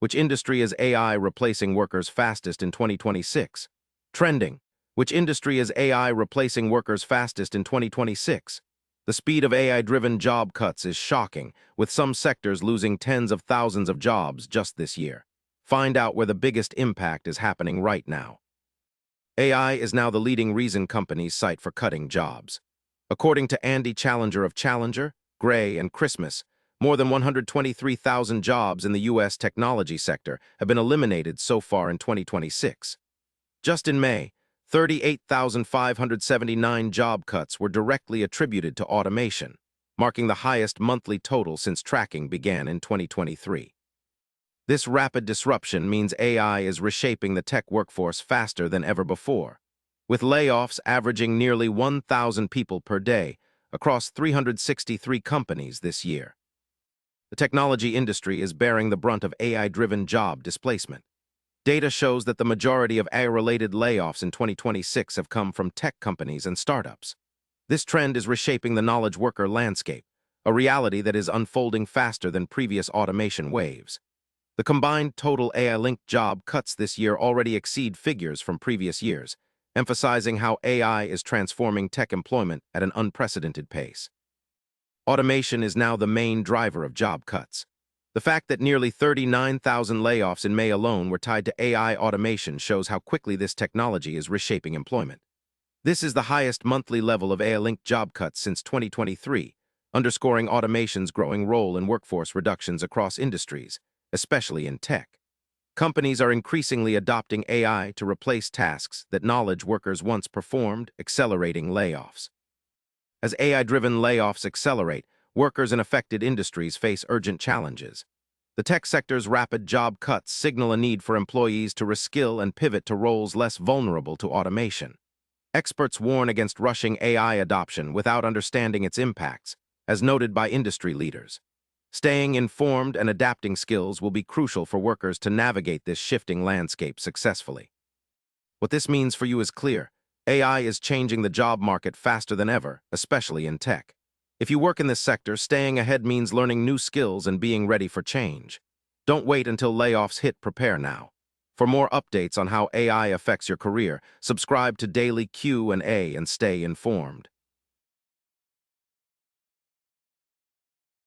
Which industry is AI replacing workers fastest in 2026? Trending. Which industry is AI replacing workers fastest in 2026? The speed of AI-driven job cuts is shocking, with some sectors losing tens of thousands of jobs just this year. Find out where the biggest impact is happening right now. AI is now the leading reason companies cite for cutting jobs. According to Andy Challenger of Challenger, Gray, and Christmas, more than 123,000 jobs in the U.S. technology sector have been eliminated so far in 2026. Just in May, 38,579 job cuts were directly attributed to automation, marking the highest monthly total since tracking began in 2023. This rapid disruption means AI is reshaping the tech workforce faster than ever before, with layoffs averaging nearly 1,000 people per day across 363 companies this year. The technology industry is bearing the brunt of AI-driven job displacement. Data shows that the majority of AI-related layoffs in 2026 have come from tech companies and startups. This trend is reshaping the knowledge worker landscape, a reality that is unfolding faster than previous automation waves. The combined total AI-linked job cuts this year already exceed figures from previous years, emphasizing how AI is transforming tech employment at an unprecedented pace. Automation is now the main driver of job cuts. The fact that nearly 39,000 layoffs in May alone were tied to AI automation shows how quickly this technology is reshaping employment. This is the highest monthly level of AI-linked job cuts since 2023, underscoring automation's growing role in workforce reductions across industries, especially in tech. Companies are increasingly adopting AI to replace tasks that knowledge workers once performed, accelerating layoffs. As AI-driven layoffs accelerate, workers in affected industries face urgent challenges. The tech sector's rapid job cuts signal a need for employees to reskill and pivot to roles less vulnerable to automation. Experts warn against rushing AI adoption without understanding its impacts, as noted by industry leaders. Staying informed and adapting skills will be crucial for workers to navigate this shifting landscape successfully. What this means for you is clear. AI is changing the job market faster than ever, especially in tech. If you work in this sector, staying ahead means learning new skills and being ready for change. Don't wait until layoffs hit, prepare now. For more updates on how AI affects your career, subscribe to Daily Q&A and stay informed.